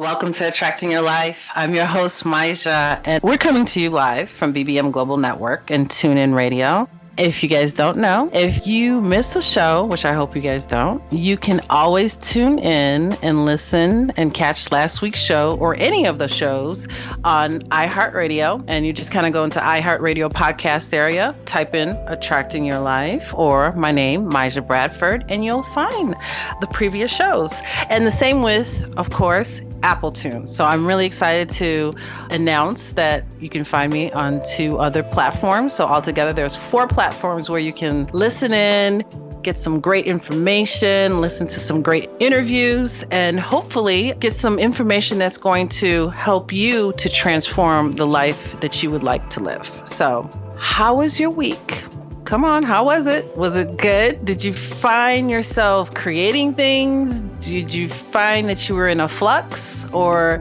Welcome to Attracting Your Life. I'm your host, Maija, and we're coming to you live from BBM Global Network and TuneIn Radio. If you guys don't know, if you miss a show, which I hope you guys don't, you can always tune in and listen and catch last week's show or any of the shows on iHeartRadio. And you just kind of go into iHeartRadio podcast area, type in Attracting Your Life or my name, Maija Bradford, and you'll find the previous shows. And the same with, of course, Apple Tunes. So I'm really excited to announce that you can find me on 2 other platforms. So altogether, there's 4 platforms where you can listen in, get some great information, listen to some great interviews, and hopefully get some information that's going to help you to transform the life that you would like to live. So how was your week? Come on, how was it? Was it good? Did you find yourself creating things? Did you find that you were in a flux? Or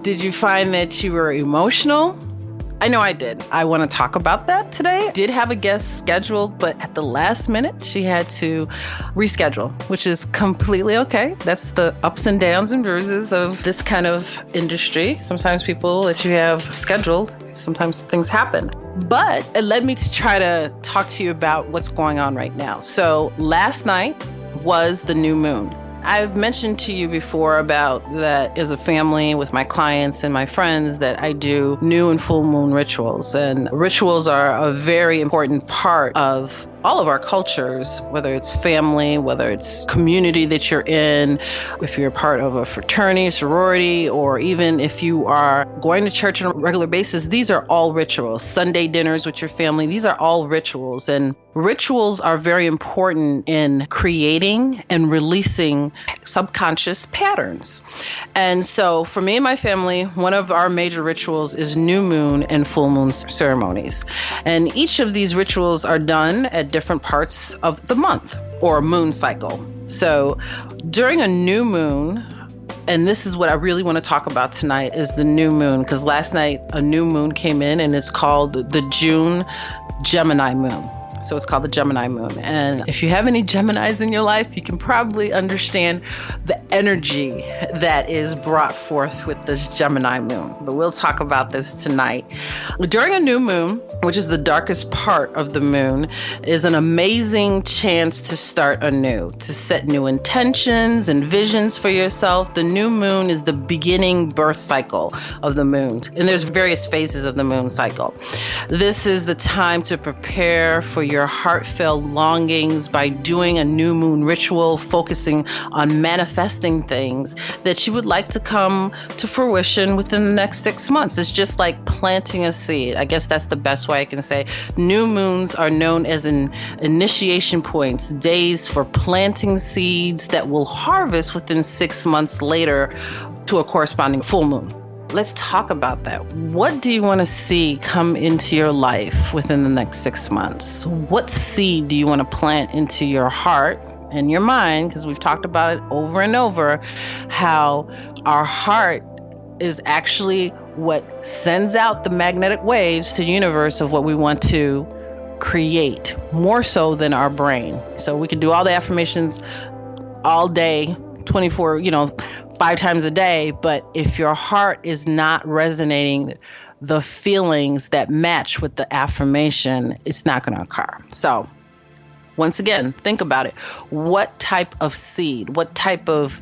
did you find that you were emotional? I know I did. I want to talk about that today. Did have a guest scheduled, but at the last minute, she had to reschedule, which is completely okay. That's the ups and downs and bruises of this kind of industry. Sometimes people that you have scheduled, sometimes things happen. But it led me to try to talk to you about what's going on right now. So last night was the new moon. I've mentioned to you before about that as a family with my clients and my friends that I do new and full moon rituals. And rituals are a very important part of all of our cultures, whether it's family, whether it's community that you're in, if you're part of a fraternity, sorority, or even if you are going to church on a regular basis, these are all rituals. Sunday dinners with your family, these are all rituals. And rituals are very important in creating and releasing subconscious patterns. And so for me and my family, one of our major rituals is new moon and full moon ceremonies. And each of these rituals are done at different parts of the month or moon cycle. So during a new moon, and this is what I really want to talk about tonight, is the new moon, because last night a new moon came in and it's called the June Gemini moon. So it's called the Gemini moon. And if you have any Geminis in your life, you can probably understand the energy that is brought forth with this Gemini moon. But we'll talk about this tonight. During a new moon, which is the darkest part of the moon, is an amazing chance to start anew, to set new intentions and visions for yourself. The new moon is the beginning birth cycle of the moon. And there's various phases of the moon cycle. This is the time to prepare for your heartfelt longings by doing a new moon ritual, focusing on manifesting things that you would like to come to fruition within the next 6 months. It's just like planting a seed. I guess that's the best way I can say. New moons are known as initiation points, days for planting seeds that will harvest within 6 months later to a corresponding full moon. Let's talk about that. What do you want to see come into your life within the next 6 months? What seed do you want to plant into your heart and your mind? Because we've talked about it over and over, how our heart is actually what sends out the magnetic waves to the universe of what we want to create, more so than our brain. So we can do all the affirmations all day, 24, 5 times a day, but if your heart is not resonating the feelings that match with the affirmation, it's not going to occur. So once again, think about it. What type of seed, what type of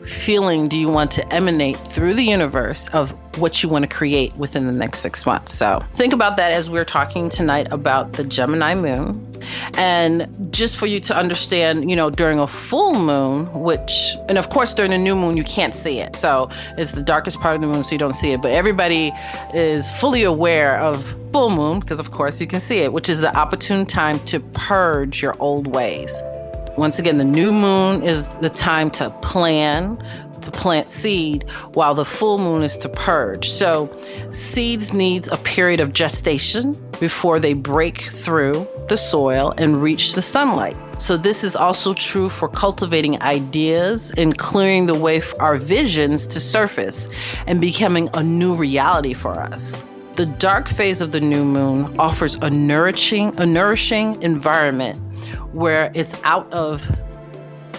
feeling do you want to emanate through the universe of what you want to create within the next 6 months? So think about that as we're talking tonight about the Gemini moon. And just for you to understand, during a full moon, and of course during a new moon, you can't see it. So it's the darkest part of the moon, so you don't see it. But everybody is fully aware of full moon because, of course, you can see it, which is the opportune time to purge your old ways. Once again, the new moon is the time to plant seed, while the full moon is to purge. So seeds needs a period of gestation before they break through the soil and reach the sunlight. So this is also true for cultivating ideas and clearing the way for our visions to surface and becoming a new reality for us. The dark phase of the new moon offers a nourishing environment where it's out of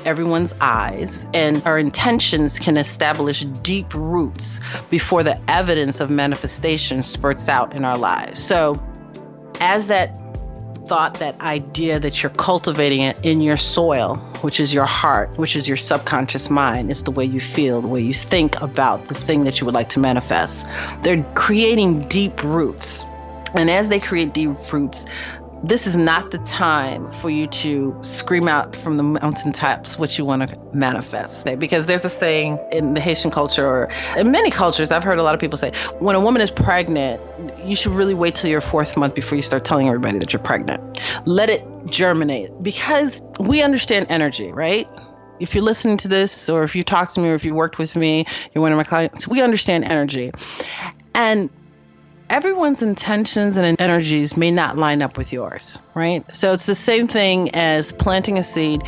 everyone's eyes, and our intentions can establish deep roots before the evidence of manifestation spurts out in our lives. So as that thought, that idea that you're cultivating it in your soil, which is your heart, which is your subconscious mind, is the way you feel, the way you think about this thing that you would like to manifest. They're creating deep roots. And as they create deep roots, this is not the time for you to scream out from the mountaintops what you want to manifest. Because there's a saying in the Haitian culture, or in many cultures, I've heard a lot of people say, when a woman is pregnant, you should really wait till your 4th month before you start telling everybody that you're pregnant. Let it germinate, because we understand energy, right? If you're listening to this, or if you talk to me, or if you worked with me, you're one of my clients, we understand energy. And everyone's intentions and energies may not line up with yours, right? So it's the same thing as planting a seed.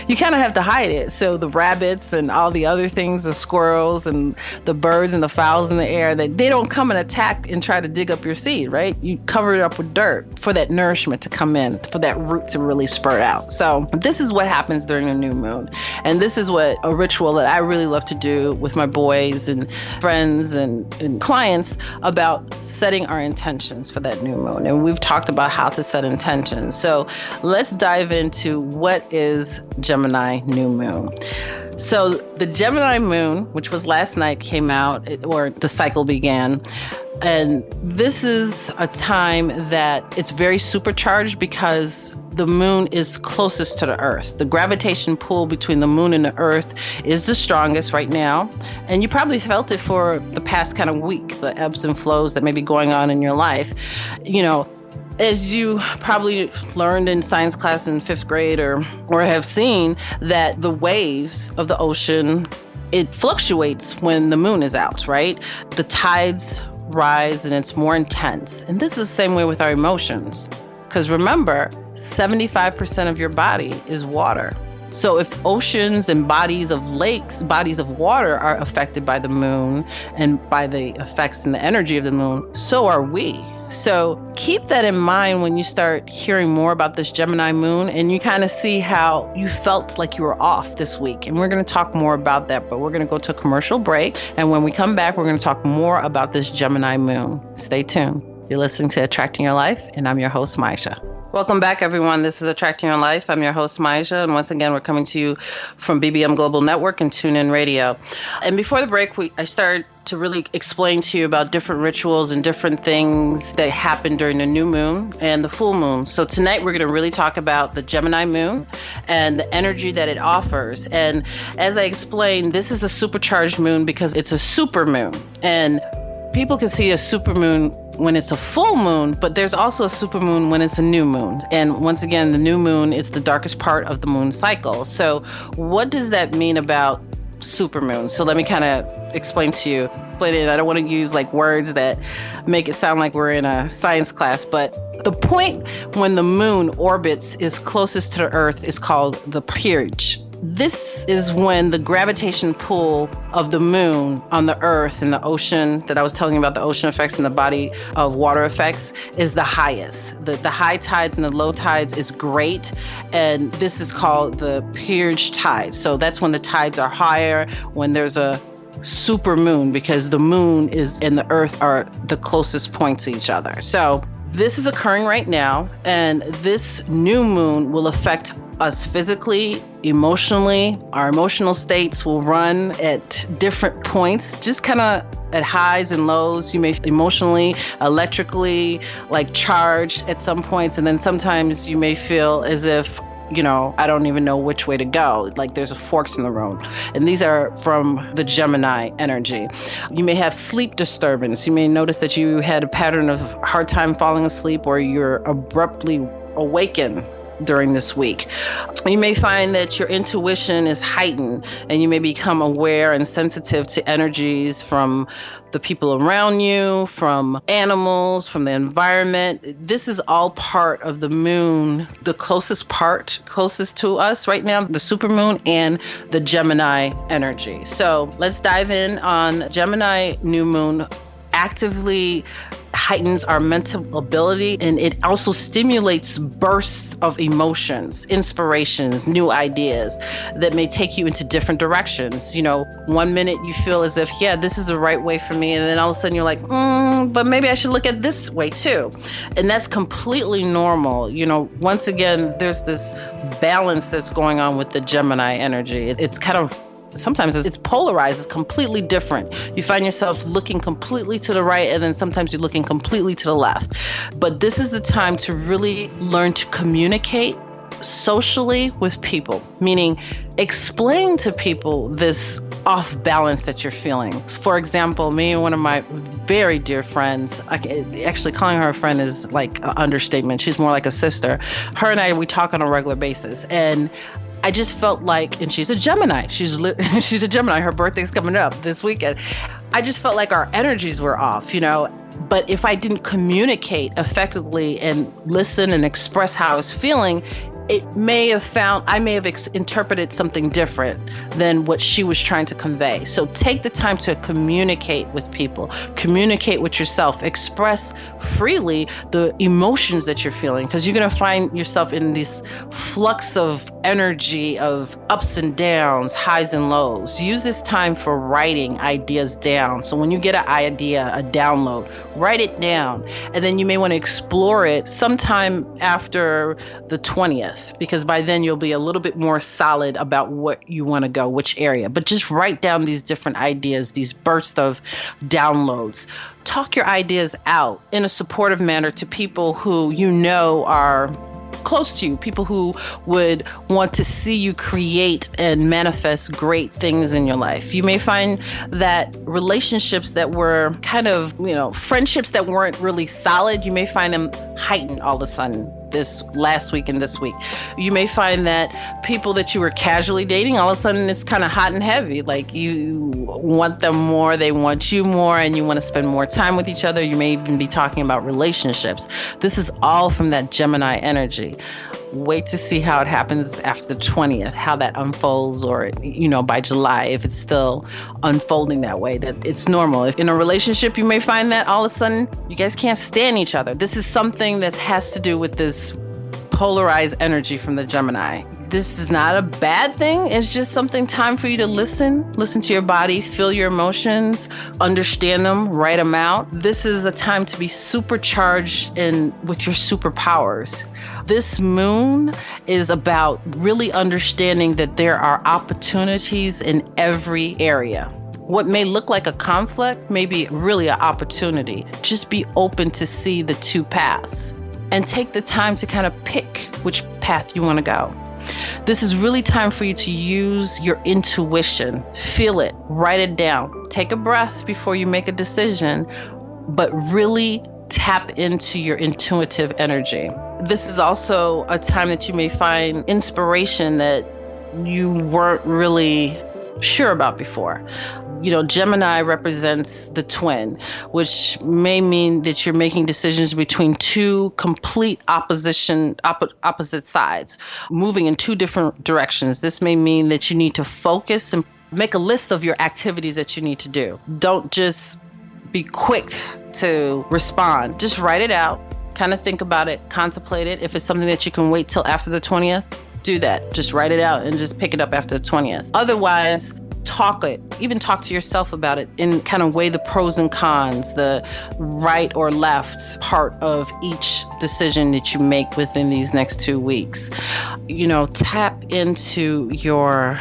You kind of have to hide it. So the rabbits and all the other things, the squirrels and the birds and the fowls in the air, that they don't come and attack and try to dig up your seed, right? You cover it up with dirt for that nourishment to come in, for that root to really spurt out. So this is what happens during the new moon. And this is what a ritual that I really love to do with my boys and friends and clients, about setting our intentions for that new moon. And we've talked about how to set intentions. So let's dive into what is Gemini new moon. So the Gemini moon, which was last night, came out, or the cycle began. And this is a time that it's very supercharged because the moon is closest to the earth. The gravitation pull between the moon and the earth is the strongest right now. And you probably felt it for the past kind of week, the ebbs and flows that may be going on in your life. You know, as you probably learned in science class in 5th grade, or have seen, that the waves of the ocean, it fluctuates when the moon is out, right? The tides rise and it's more intense. And this is the same way with our emotions. Because remember, 75% of your body is water. So if oceans and bodies of lakes, bodies of water are affected by the moon and by the effects and the energy of the moon, so are we. So keep that in mind when you start hearing more about this Gemini moon, and you kind of see how you felt like you were off this week. And we're going to talk more about that, but we're going to go to a commercial break. And when we come back, we're going to talk more about this Gemini moon. Stay tuned. You're listening to Attracting Your Life, and I'm your host, Maisha. Welcome back, everyone. This is Attracting Your Life. I'm your host, Maisha, and once again, we're coming to you from BBM Global Network and TuneIn Radio. And before the break, I started to really explain to you about different rituals and different things that happen during the new moon and the full moon. So tonight, we're going to really talk about the Gemini moon and the energy that it offers. And as I explained, this is a supercharged moon because it's a super moon. And people can see a super moon when it's a full moon, but there's also a super moon when it's a new moon. And once again, the new moon is the darkest part of the moon cycle. So what does that mean about supermoon? So let me kind of explain to you. I don't want to use like words that make it sound like we're in a science class, but the point when the moon orbits is closest to the earth is called the perigee. This is when the gravitation pull of the moon on the earth and the ocean that I was telling you about, the ocean effects and the body of water effects, is the highest. The high tides and the low tides is great. And this is called the perigee tides. So that's when the tides are higher, when there's a super moon, because the moon and the earth are the closest points to each other. So this is occurring right now, and this new moon will affect us physically, emotionally. Our emotional states will run at different points, just kind of at highs and lows. You may emotionally, electrically, like charged at some points, and then sometimes you may feel as if, I don't even know which way to go. Like there's forks in the road. And these are from the Gemini energy. You may have sleep disturbance. You may notice that you had a pattern of hard time falling asleep, or you're abruptly awakened during this week. You may find that your intuition is heightened, and you may become aware and sensitive to energies from the people around you, from animals, from the environment. This is all part of the moon, the closest to us right now, the supermoon and the Gemini energy. So let's dive in on Gemini new moon actively heightens our mental ability, and it also stimulates bursts of emotions, inspirations, new ideas that may take you into different directions. You know, one minute you feel as if, yeah, this is the right way for me, and then all of a sudden you're like, but maybe I should look at this way too. And that's completely normal. You know, once again, there's this balance that's going on with the Gemini energy. It's kind of, sometimes it's polarized, it's completely different. You find yourself looking completely to the right, and then sometimes you're looking completely to the left. But this is the time to really learn to communicate socially with people, meaning explain to people this off balance that you're feeling. For example, me and one of my very dear friends, actually calling her a friend is like an understatement. She's more like a sister. Her and I, we talk on a regular basis, and I just felt like, and she's a Gemini. She's a Gemini. Her birthday's coming up this weekend. I just felt like our energies were off, you know. But if I didn't communicate effectively and listen and express how I was feeling, I may have interpreted something different than what she was trying to convey. So take the time to communicate with people, communicate with yourself, express freely the emotions that you're feeling, because you're going to find yourself in this flux of energy of ups and downs, highs and lows. Use this time for writing ideas down. So when you get an idea, a download, write it down, and then you may want to explore it sometime after the 20th. Because by then you'll be a little bit more solid about what you want to go, which area. But just write down these different ideas, these bursts of downloads. Talk your ideas out in a supportive manner to people who you know are close to you, people who would want to see you create and manifest great things in your life. You may find that relationships that were kind of, you know, friendships that weren't really solid, you may find them heightened all of a sudden this last week and this week. You may find that people that you were casually dating, all of a sudden it's kind of hot and heavy. Like you want them more, they want you more, and you want to spend more time with each other. You may even be talking about relationships. This is all from that Gemini energy. Wait to see how it happens after the 20th, how that unfolds, or, you know, by July, if it's still unfolding that way, that it's normal. If in a relationship, you may find that all of a sudden you guys can't stand each other. This is something that has to do with this polarized energy from the Gemini. This is not a bad thing. It's just time for you to listen to your body, feel your emotions, understand them, write them out. This is a time to be supercharged with your superpowers. This moon is about really understanding that there are opportunities in every area. What may look like a conflict may be really an opportunity. Just be open to see the two paths and take the time to kind of pick which path you want to go. This is really time for you to use your intuition. Feel it, write it down. Take a breath before you make a decision, but really tap into your intuitive energy. This is also a time that you may find inspiration that you weren't really sure about before. You know, Gemini represents the twin, which may mean that you're making decisions between two complete opposite sides, moving in two different directions. This may mean that you need to focus and make a list of your activities that you need to do. Don't just be quick to respond. Just write it out, kind of think about it, contemplate it. If it's something that you can wait till after the 20th, do that. Just write it out and just pick it up after the 20th. Otherwise, talk to yourself about it and kind of weigh the pros and cons, the right or left part of each decision that you make within these next 2 weeks. You know, tap into your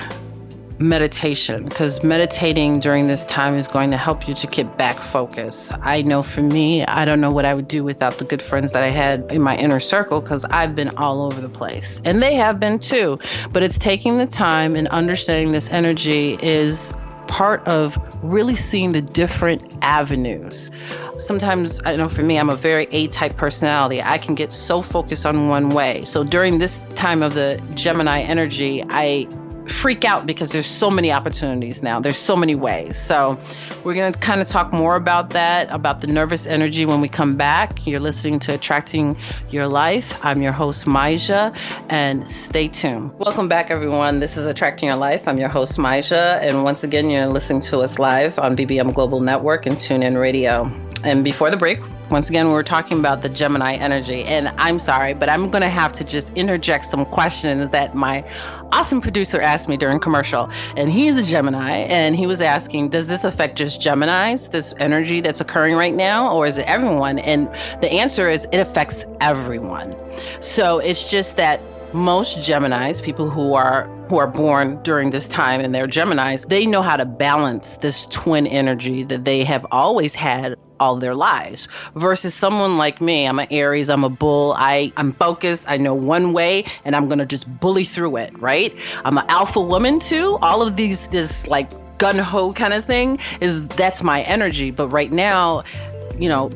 meditation, because meditating during this time is going to help you to get back focus. I know for me, I don't know what I would do without the good friends that I had in my inner circle, because I've been all over the place, and they have been too. But it's taking the time and understanding this energy is part of really seeing the different avenues. Sometimes, I know for me, I'm a very A-type personality. I can get so focused on one way. So during this time of the Gemini energy, I freak out because there's so many opportunities now. There's so many ways. So we're going to kind of talk more about that, about the nervous energy when we come back. You're listening to Attracting Your Life. I'm your host, Maija, and stay tuned. Welcome back, everyone. This is Attracting Your Life. I'm your host, Maija, and once again, you're listening to us live on BBM Global Network and TuneIn Radio. And before the break, Once again, we're talking about the Gemini energy, and I'm sorry, but I'm going to have to just interject some questions that my awesome producer asked me during commercial. And he's a Gemini, and he was asking, does this affect just Geminis, this energy that's occurring right now, or is it everyone? And the answer is it affects everyone. So it's just that most Geminis, people who are born during this time and they're Geminis, they know how to balance this twin energy that they have always had all their lives, versus someone like me. I'm an Aries, I'm a bull, I'm focused, I know one way, and I'm gonna just bully through it, right? I'm an alpha woman too. All of this like gun-ho kind of thing, that's my energy. But right now,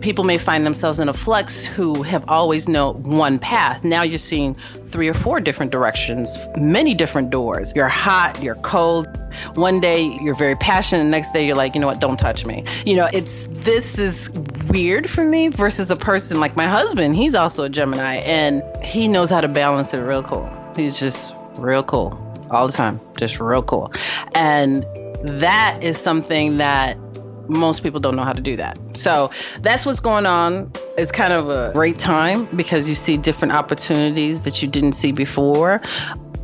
people may find themselves in a flux who have always known one path. Now you're seeing 3 or 4 different directions, many different doors. You're hot, you're cold. One day you're very passionate, the next day you're like, you know what, don't touch me. This is weird for me versus a person like my husband. He's also a Gemini, and he knows how to balance it real cool. He's just real cool all the time, just real cool. And that is something that most people don't know how to do that. So that's what's going on. It's kind of a great time because you see different opportunities that you didn't see before.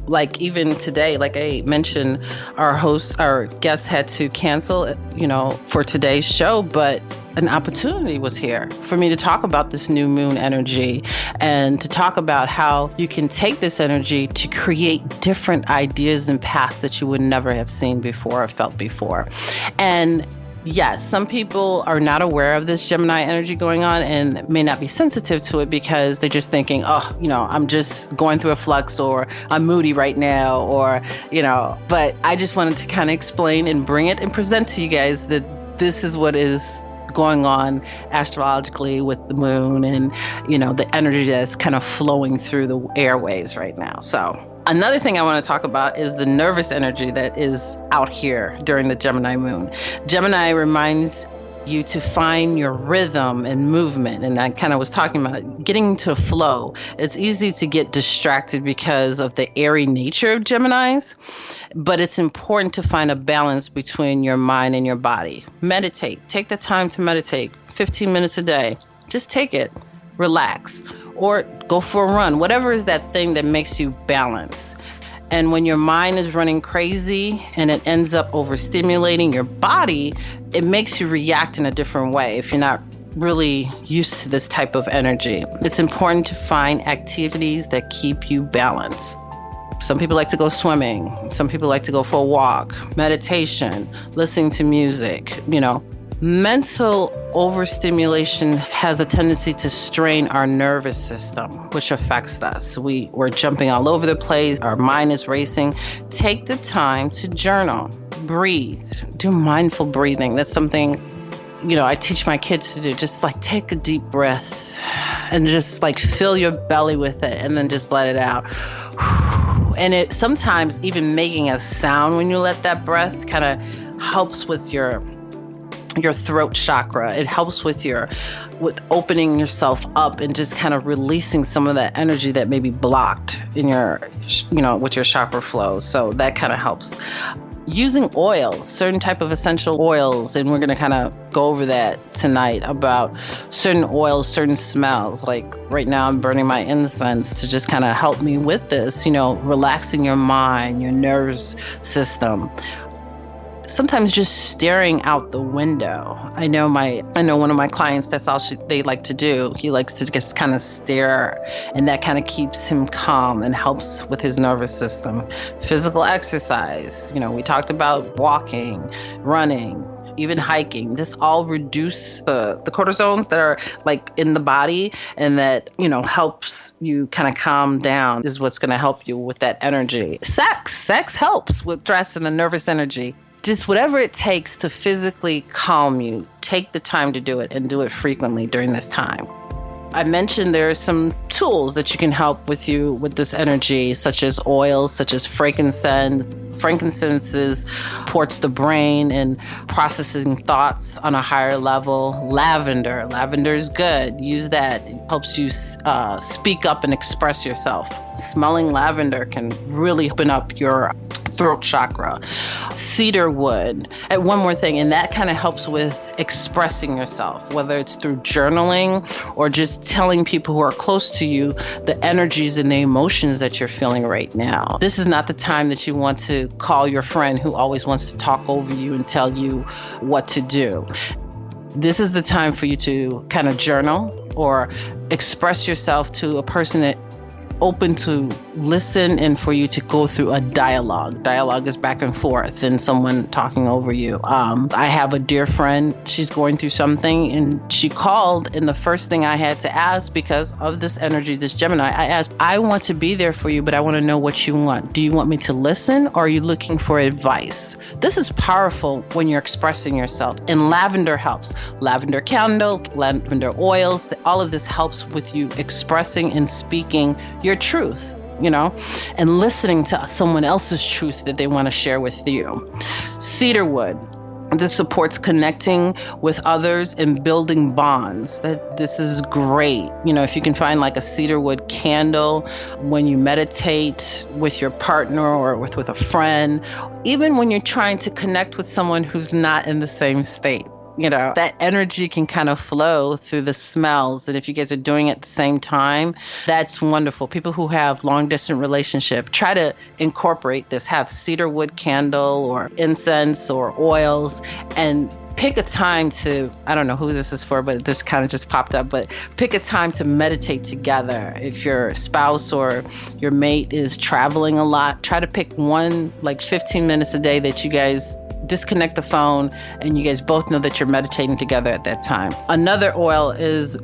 Like even today, like I mentioned, our guest had to cancel, for today's show, but an opportunity was here for me to talk about this new moon energy and to talk about how you can take this energy to create different ideas and paths that you would never have seen before or felt before. And yes, some people are not aware of this Gemini energy going on and may not be sensitive to it because they're just thinking, I'm just going through a flux, or I'm moody right now, or, but I just wanted to kind of explain and bring it and present to you guys that this is what is going on astrologically with the moon and, the energy that's kind of flowing through the airwaves right now. So another thing I want to talk about is the nervous energy that is out here during the Gemini moon. Gemini reminds you to find your rhythm and movement. And I kind of was talking about getting to flow. It's easy to get distracted because of the airy nature of Geminis, but it's important to find a balance between your mind and your body. Meditate. Take the time to meditate. 15 minutes a day. Just take it. Relax. Or go for a run. Whatever is that thing that makes you balance. And when your mind is running crazy and it ends up overstimulating your body, it makes you react in a different way if you're not really used to this type of energy. It's important to find activities that keep you balanced. Some people like to go swimming. Some people like to go for a walk, meditation, listening to music, Mental overstimulation has a tendency to strain our nervous system, which affects us. We're jumping all over the place. Our mind is racing. Take the time to journal, breathe, do mindful breathing. That's something, I teach my kids to do. Just like take a deep breath and just like fill your belly with it and then just let it out. And it sometimes even making a sound when you let that breath kind of helps with your throat chakra. It helps with opening yourself up and just kind of releasing some of that energy that may be blocked in with your chakra flow. So that kind of helps. Using oils, certain type of essential oils, and we're going to kind of go over that tonight about certain oils, certain smells. Like right now I'm burning my incense to just kind of help me with this, relaxing your mind, your nervous system. Sometimes just staring out the window. I know one of my clients, that's all they like to do. He likes to just kind of stare, and that kind of keeps him calm and helps with his nervous system. Physical exercise, we talked about walking, running, even hiking. This all reduce the cortisols that are like in the body, and that, helps you kind of calm down. This is what's going to help you with that energy. Sex helps with stress and the nervous energy. Just whatever it takes to physically calm you, take the time to do it and do it frequently during this time. I mentioned there are some tools that you can help with you with this energy, such as oils, such as frankincense. Frankincense supports the brain and processing thoughts on a higher level. Lavender is good. Use that. It helps you speak up and express yourself. Smelling lavender can really open up your throat chakra, cedar wood. And one more thing, and that kind of helps with expressing yourself, whether it's through journaling or just telling people who are close to you the energies and the emotions that you're feeling right now. This is not the time that you want to call your friend who always wants to talk over you and tell you what to do. This is the time for you to kind of journal or express yourself to a person that open to listen and for you to go through a dialogue. Dialogue is back and forth and someone talking over you. I have a dear friend, she's going through something and she called, and the first thing I had to ask, because of this energy, this Gemini, I asked, I want to be there for you, but I want to know what you want. Do you want me to listen, or are you looking for advice? This is powerful when you're expressing yourself, and lavender helps. Lavender candle, lavender oils, all of this helps with you expressing and speaking your truth, and listening to someone else's truth that they want to share with you. Cedar wood. This supports connecting with others and building bonds. This is great. If you can find like a cedarwood candle when you meditate with your partner or with a friend, even when you're trying to connect with someone who's not in the same state. That energy can kind of flow through the smells. And if you guys are doing it at the same time, that's wonderful. People who have long distance relationship, try to incorporate this, have cedar wood candle or incense or oils, and pick a time to, I don't know who this is for, but this kind of just popped up, but pick a time to meditate together. If your spouse or your mate is traveling a lot, try to pick one, like 15 minutes a day that you guys disconnect the phone and you guys both know that you're meditating together at that time. Another oil is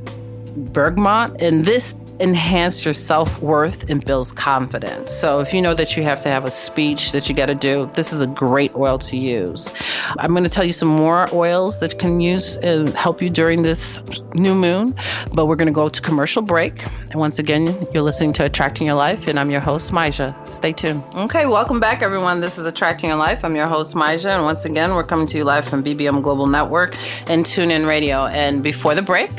bergamot, and this enhances your self-worth and builds confidence. So if you know that you have to have a speech that you got to do, this is a great oil to use. I'm going to tell you some more oils that you can use and help you during this new moon, but we're going to go to commercial break. And once again, you're listening to Attracting Your Life, and I'm your host, Maija. Stay tuned. Okay, welcome back, everyone. This is Attracting Your Life. I'm your host, Maija, and once again, we're coming to you live from BBM Global Network and TuneIn Radio. And before the break,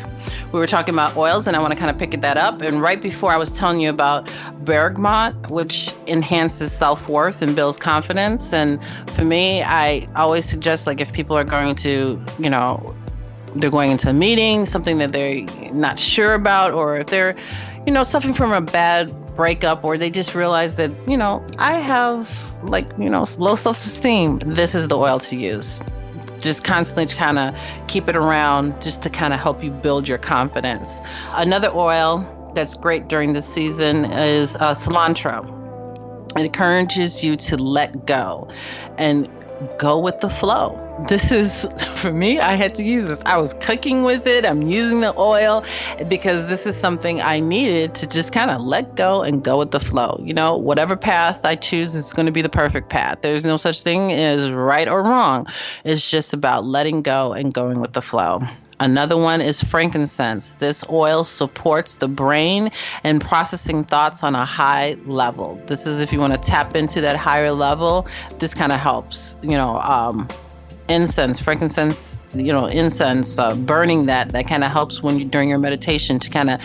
we were talking about oils, and I want to kind of pick that up. And right before, I was telling you about bergamot, which enhances self-worth and builds confidence. And for me, I always suggest, like, if people are going to, they're going into a meeting, something that they're not sure about, or if they're, suffering from a bad breakup, or they just realize that, I have, low self-esteem, this is the oil to use. Just constantly kind of keep it around just to kind of help you build your confidence. Another oil that's great during this season is cilantro. It encourages you to let go and go with the flow. This is, for me, I had to use this. I was cooking with it. I'm using the oil because this is something I needed to just kind of let go and go with the flow. Whatever path I choose is going to be the perfect path. There's no such thing as right or wrong. It's just about letting go and going with the flow. Another one is frankincense. This oil supports the brain and processing thoughts on a high level. This is if you want to tap into that higher level, this kind of helps. Incense, frankincense, incense, burning that kind of helps when you during your meditation to kind of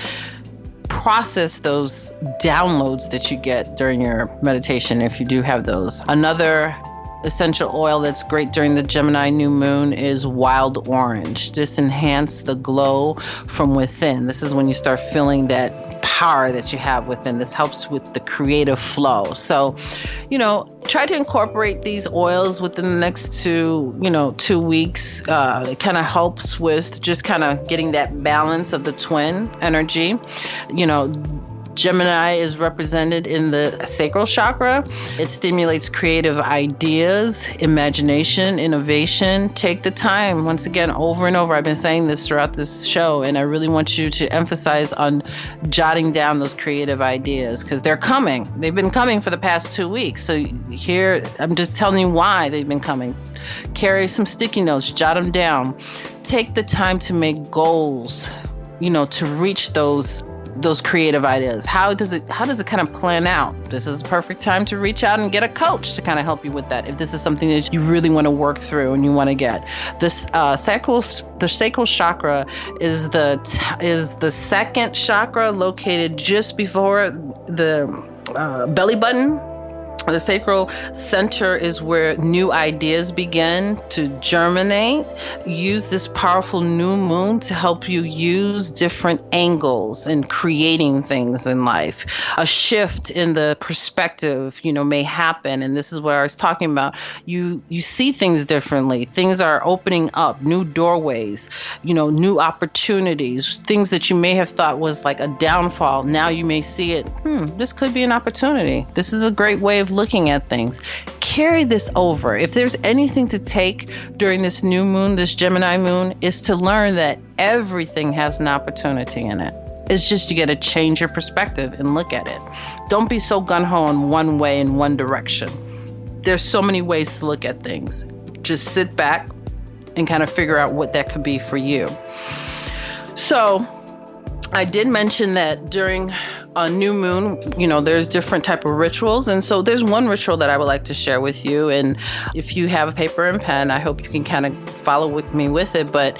process those downloads that you get during your meditation if you do have those. Another essential oil that's great during the Gemini new moon is wild orange. This enhances the glow from within. This is when you start feeling that power that you have within. This helps with the creative flow. So, try to incorporate these oils within the next 2 weeks. It kind of helps with just kind of getting that balance of the twin energy. Gemini is represented in the sacral chakra. It stimulates creative ideas, imagination, innovation. Take the time. Once again, over and over, I've been saying this throughout this show, and I really want you to emphasize on jotting down those creative ideas because they're coming. They've been coming for the past 2 weeks. So here, I'm just telling you why they've been coming. Carry some sticky notes, jot them down. Take the time to make goals, to reach those creative ideas. How does it kind of plan out? This is the perfect time to reach out and get a coach to kind of help you with that. If this is something that you really want to work through and you want to get this, the sacral chakra is the second chakra located just before the belly button. The sacral center is where new ideas begin to germinate. Use this powerful new moon to help you use different angles in creating things in life. A shift in the perspective, may happen. And this is what I was talking about. You see things differently. Things are opening up, new doorways, new opportunities, things that you may have thought was like a downfall. Now you may see it, this could be an opportunity. This is a great way of looking at things. Carry this over. If there's anything to take during this new moon, this Gemini moon, is to learn that everything has an opportunity in it. It's just you got to change your perspective and look at it. Don't be so gung-ho in one way, in one direction. There's so many ways to look at things. Just sit back and kind of figure out what that could be for you. So I did mention that during a new moon, there's different type of rituals. And so there's one ritual that I would like to share with you. And if you have a paper and pen, I hope you can kind of follow with me with it. But,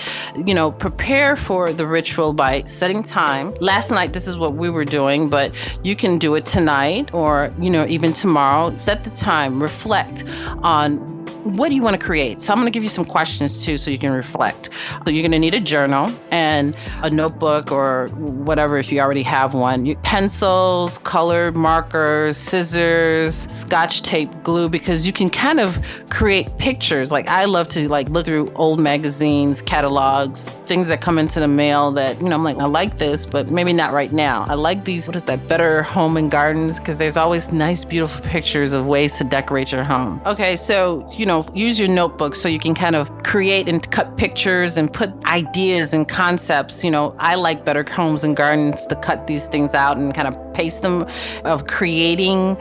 prepare for the ritual by setting time. Last night, this is what we were doing, but you can do it tonight or, even tomorrow. Set the time, reflect on what do you want to create? So I'm going to give you some questions too, so you can reflect. So you're going to need a journal and a notebook or whatever, if you already have one. Pencils, colored markers, scissors, scotch tape, glue, because you can kind of create pictures. Like I love to look through old magazines, catalogs, things that come into the mail that, I'm like, I like this, but maybe not right now. I like these, Better Home and Gardens, because there's always nice, beautiful pictures of ways to decorate your home. Okay, so, use your notebook so you can kind of create and cut pictures and put ideas and concepts. I like Better Homes and Gardens to cut these things out and kind of paste them, of creating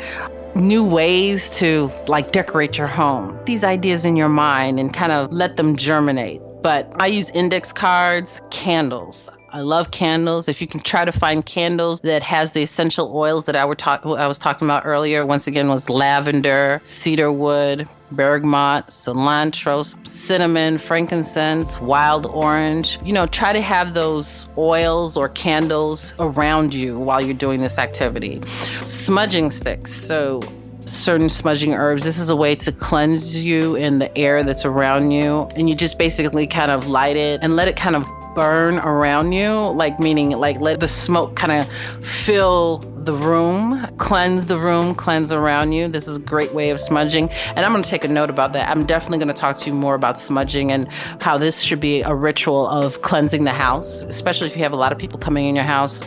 new ways to decorate your home. These ideas in your mind and kind of let them germinate. But I use index cards, candles. I love candles. If you can try to find candles that has the essential oils that I was talking about earlier, once again, was lavender, cedarwood, bergamot, cilantro, cinnamon, frankincense, wild orange. Try to have those oils or candles around you while you're doing this activity. Smudging sticks. So certain smudging herbs. This is a way to cleanse you in the air that's around you. And you just basically kind of light it and let it kind of burn around you, meaning let the smoke kind of fill the room, cleanse around you. This is a great way of smudging. And I'm going to take a note about that. I'm definitely going to talk to you more about smudging and how this should be a ritual of cleansing the house, especially if you have a lot of people coming in your house.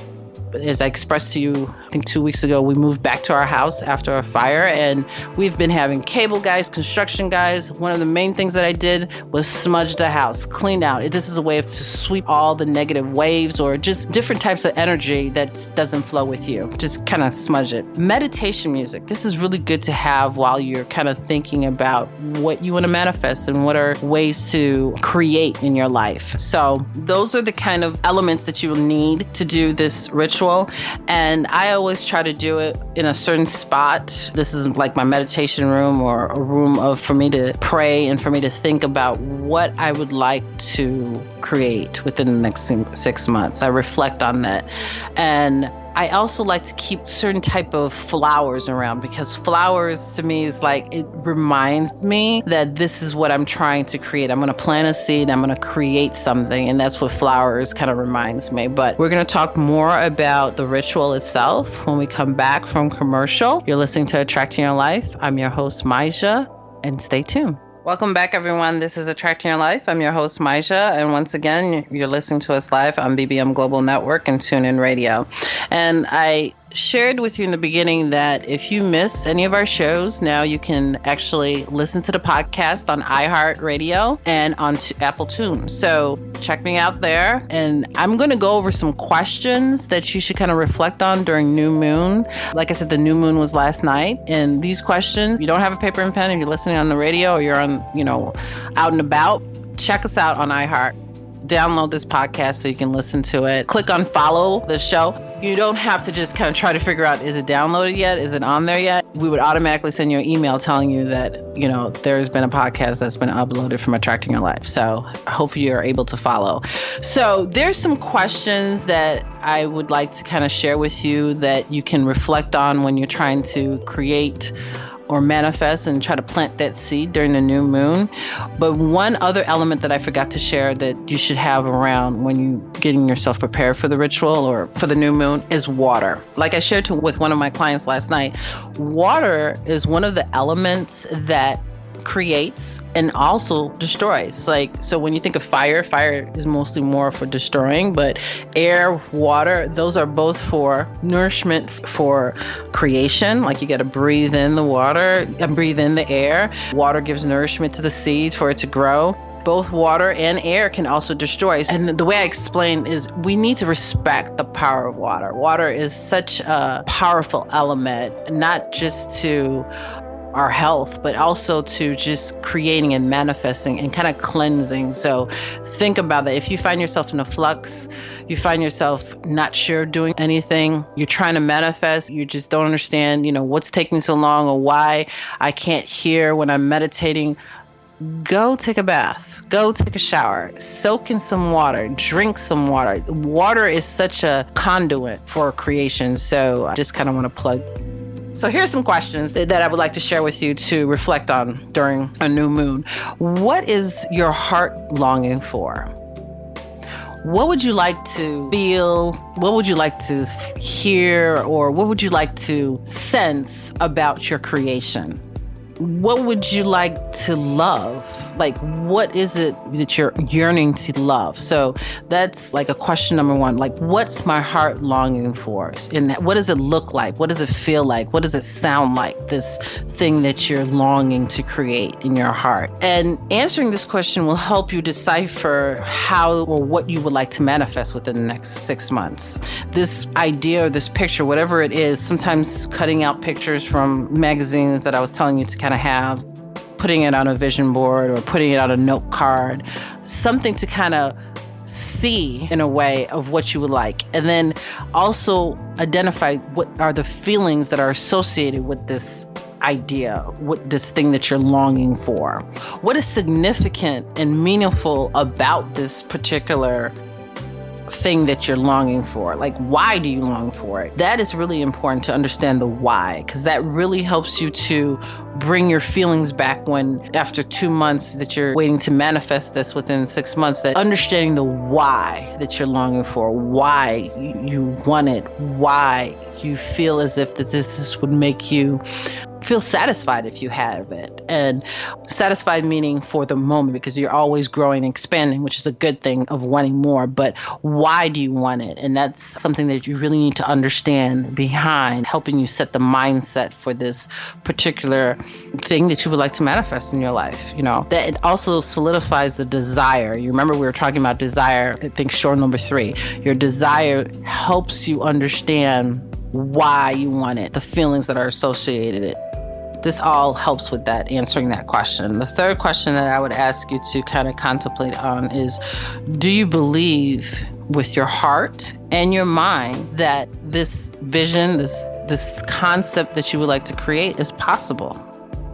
As I expressed to you, I think 2 weeks ago, we moved back to our house after a fire, and we've been having cable guys, construction guys. One of the main things that I did was smudge the house, clean out. This is a way to sweep all the negative waves or just different types of energy that doesn't flow with you. Just kind of smudge it. Meditation music. This is really good to have while you're kind of thinking about what you want to manifest and what are ways to create in your life. So those are the kind of elements that you will need to do this ritual. And I always try to do it in a certain spot. This is like my meditation room or a room for me to pray and for me to think about what I would like to create within the next 6 months. I reflect on that. And I also like to keep certain type of flowers around, because flowers to me is it reminds me that this is what I'm trying to create. I'm going to plant a seed. I'm going to create something. And that's what flowers kind of reminds me. But we're going to talk more about the ritual itself when we come back from commercial. You're listening to Attracting Your Life. I'm your host, Maija, and stay tuned. Welcome back, everyone. This is Attracting Your Life. I'm your host, Maija. And once again, you're listening to us live on BBM Global Network and TuneIn Radio. And I shared with you in the beginning that if you miss any of our shows, now you can actually listen to the podcast on iHeartRadio and on Apple Tunes. So check me out there. And I'm going to go over some questions that you should kind of reflect on during new moon. Like I said, the new moon was last night. And these questions, you don't have a paper and pen, if you're listening on the radio or you're on, out and about, check us out on iHeart. Download this podcast so you can listen to it. Click on follow the show. You don't have to just kind of try to figure out, is it downloaded yet? Is it on there yet? We would automatically send you an email telling you that, there's been a podcast that's been uploaded from Attracting Your Life. So I hope you're able to follow. So there's some questions that I would like to kind of share with you that you can reflect on when you're trying to create or manifest and try to plant that seed during the new moon. But one other element that I forgot to share that you should have around when you're getting yourself prepared for the ritual or for the new moon is water. Like I shared with one of my clients last night, water is one of the elements that creates and also destroys. So when you think of fire is mostly more for destroying, but air, water, those are both for nourishment, for creation. Like you got to breathe in the water and breathe in the air. Water gives nourishment to the seed for it to grow. Both water and air can also destroy. And the way I explain is we need to respect the power of water. Water is such a powerful element, not just to our health, but also to just creating and manifesting and kind of cleansing. So think about that. If you find yourself in a flux, you find yourself not sure doing anything, you're trying to manifest, you just don't understand, what's taking so long or why I can't hear when I'm meditating, go take a bath, go take a shower, soak in some water, drink some water. Water is such a conduit for creation. So I just kind of want to plug. So here's some questions that I would like to share with you to reflect on during a new moon. What is your heart longing for? What would you like to feel? What would you like to hear? Or what would you like to sense about your creation? What would you like to love? Like, what is it that you're yearning to love? So that's like a question number one. Like, what's my heart longing for? And what does it look like? What does it feel like? What does it sound like? This thing that you're longing to create in your heart. And answering this question will help you decipher how or what you would like to manifest within the next 6 months. This idea or this picture, whatever it is, sometimes cutting out pictures from magazines that I was telling you to kind of have, putting it on a vision board or putting it on a note card, something to kind of see in a way of what you would like. And then also identify what are the feelings that are associated with this idea, what this thing that you're longing for. What is significant and meaningful about this particular thing that you're longing for? Like, why do you long for it? That is really important to understand the why, because that really helps you to bring your feelings back when after 2 months that you're waiting to manifest this within 6 months, that understanding the why that you're longing for, why you want it, why you feel as if that this would make you feel satisfied if you have it. And satisfied meaning for the moment, because you're always growing and expanding, which is a good thing of wanting more. But why do you want it? And that's something that you really need to understand behind helping you set the mindset for this particular thing that you would like to manifest in your life. That it also solidifies the desire. You remember we were talking about desire, I think shore number 3. Your desire helps you understand why you want it, the feelings that are associated with it. This all helps with that, answering that question. The third question that I would ask you to kind of contemplate on is, do you believe with your heart and your mind that this vision, this concept that you would like to create is possible?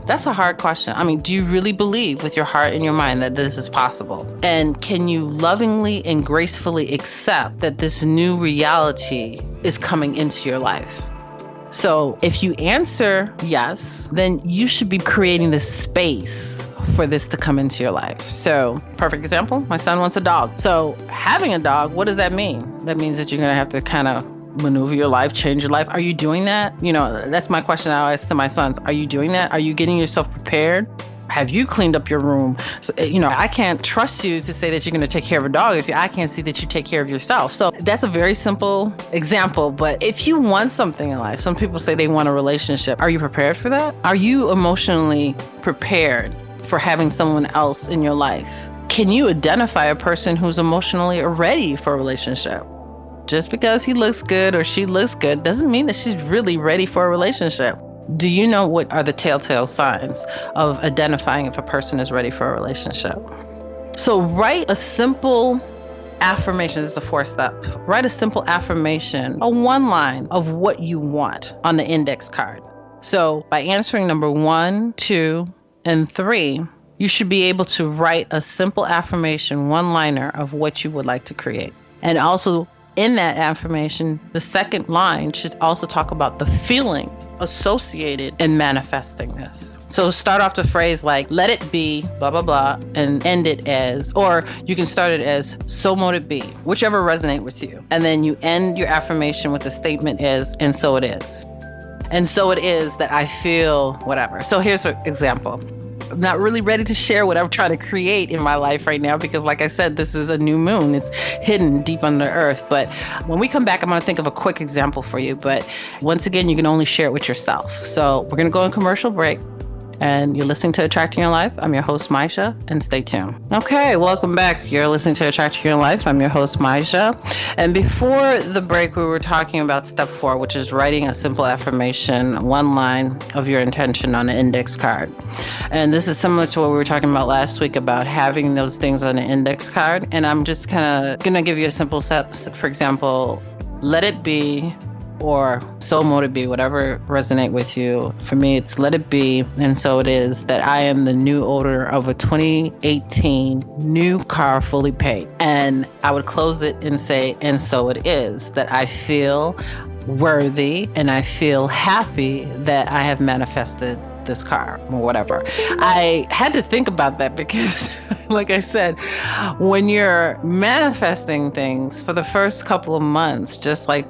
That's a hard question. I mean, do you really believe with your heart and your mind that this is possible? And can you lovingly and gracefully accept that this new reality is coming into your life? So if you answer yes, then you should be creating the space for this to come into your life. So perfect example, my son wants a dog. So having a dog, what does that mean? That means that you're going to have to kind of maneuver your life, change your life. Are you doing that? That's my question I always ask to my sons. Are you doing that? Are you getting yourself prepared? Have you cleaned up your room? So, I can't trust you to say that you're going to take care of a dog if I can't see that you take care of yourself. So that's a very simple example. But if you want something in life, some people say they want a relationship. Are you prepared for that? Are you emotionally prepared for having someone else in your life? Can you identify a person who's emotionally ready for a relationship? Just because he looks good or she looks good doesn't mean that she's really ready for a relationship. Do you know what are the telltale signs of identifying if a person is ready for a relationship? So write a simple affirmation. This is the 4th step. Write a simple affirmation, a 1-line of what you want on the index card. So by answering number 1, 2, and 3, you should be able to write a simple affirmation, 1-liner of what you would like to create. And also in that affirmation, the second line should also talk about the feeling associated in manifesting this. So start off the phrase like, let it be, blah, blah, blah, and end it as, or you can start it as, so mote it be, whichever resonate with you. And then you end your affirmation with the statement is, and so it is. And so it is that I feel whatever. So here's an example. I'm not really ready to share what I'm trying to create in my life right now because, like I said, this is a new moon. It's hidden deep under earth. But when we come back, I'm going to think of a quick example for you. But once again, you can only share it with yourself. So we're going to go on commercial break. And you're listening to Attracting Your Life. I'm your host, Maisha, and stay tuned. Okay, welcome back. You're listening to Attracting Your Life. I'm your host, Maisha. And before the break, we were talking about step 4, which is writing a simple affirmation, one line of your intention on an index card. And this is similar to what we were talking about last week about having those things on an index card. And I'm just kind of going to give you a simple step. For example, let it be, or so mote it be, whatever resonate with you. For me, it's let it be, and so it is that I am the new owner of a 2018 new car fully paid. And I would close it and say, and so it is that I feel worthy and I feel happy that I have manifested this car or whatever. I had to think about that because, like I said, when you're manifesting things for the first couple of months, just like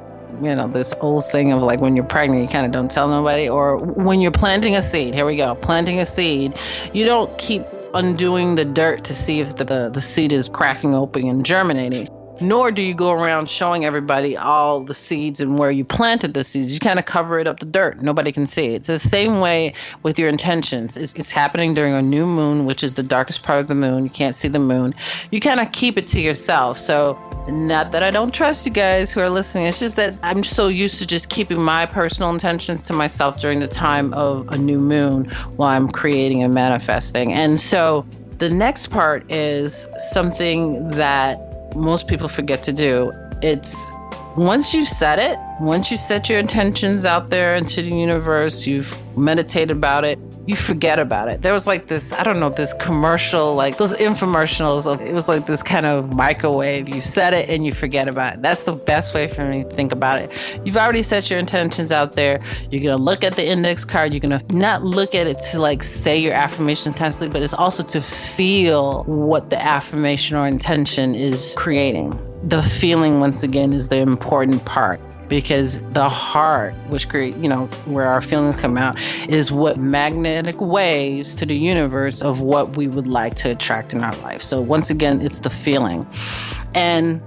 this old saying of like when you're pregnant, you kind of don't tell nobody, or when you're planting a seed, here we go, planting a seed, you don't keep undoing the dirt to see if the seed is cracking open and germinating. Nor do you go around showing everybody all the seeds and where you planted the seeds. You kind of cover it up the dirt. Nobody can see it. It's the same way with your intentions. It's happening during a new moon, which is the darkest part of the moon. You can't see the moon. You kind of keep it to yourself. So not that I don't trust you guys who are listening. It's just that I'm so used to just keeping my personal intentions to myself during the time of a new moon while I'm creating and manifesting. And so the next part is something that most people forget to do. It's once you set your intentions out there into the universe, you've meditated about it, you forget about it. There was like this, I don't know, this commercial, like those infomercials of, it was like this kind of microwave. You set it and you forget about it. That's the best way for me to think about it. You've already set your intentions out there. You're going to look at the index card. You're going to not look at it to like say your affirmation constantly, but it's also to feel what the affirmation or intention is creating. The feeling, once again, is the important part. Because the heart, which create, where our feelings come out, is what magnetic waves to the universe of what we would like to attract in our life. So once again, it's the feeling. And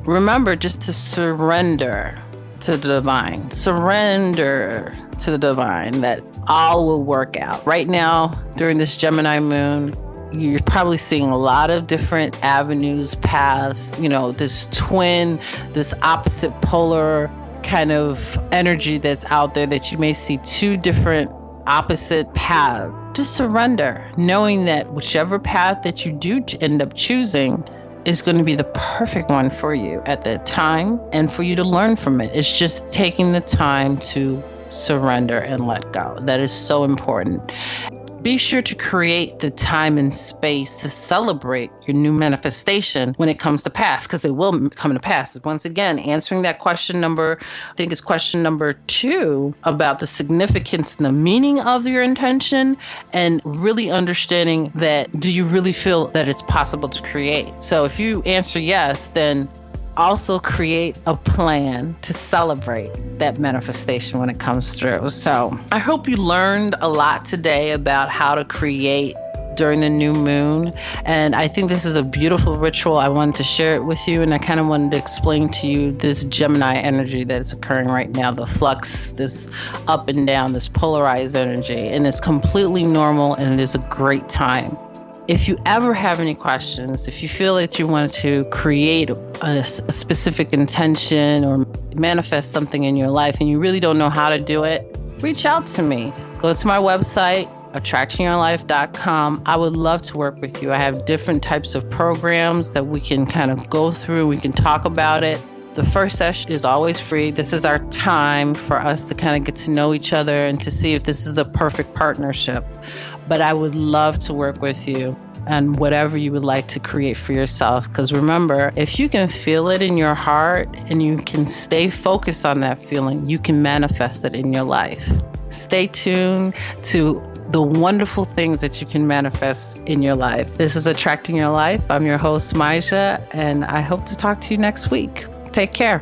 remember just to surrender to the divine. Surrender to the divine, that all will work out. Right now, during this Gemini moon, you're probably seeing a lot of different avenues, paths, this opposite polar kind of energy that's out there, that you may see two different opposite paths. Just surrender, knowing that whichever path that you do end up choosing is going to be the perfect one for you at that time and for you to learn from it. It's just taking the time to surrender and let go. That is so important. Be sure to create the time and space to celebrate your new manifestation when it comes to pass, because it will come to pass. Once again, answering that question number 2 about the significance and the meaning of your intention, and really understanding that, do you really feel that it's possible to create? So if you answer yes, then also create a plan to celebrate that manifestation when it comes through. So I hope you learned a lot today about how to create during the new moon. And I think this is a beautiful ritual. I wanted to share it with you, and I kind of wanted to explain to you this Gemini energy that is occurring right now, the flux, this up and down, this polarized energy. And it's completely normal, and it is a great time. If you ever have any questions, if you feel that you want to create a specific intention or manifest something in your life and you really don't know how to do it, reach out to me. Go to my website, attractingyourlife.com. I would love to work with you. I have different types of programs that we can kind of go through. We can talk about it. The first session is always free. This is our time for us to kind of get to know each other and to see if this is the perfect partnership. But I would love to work with you on whatever you would like to create for yourself. Because remember, if you can feel it in your heart and you can stay focused on that feeling, you can manifest it in your life. Stay tuned to the wonderful things that you can manifest in your life. This is Attracting Your Life. I'm your host, Maija, and I hope to talk to you next week. Take care.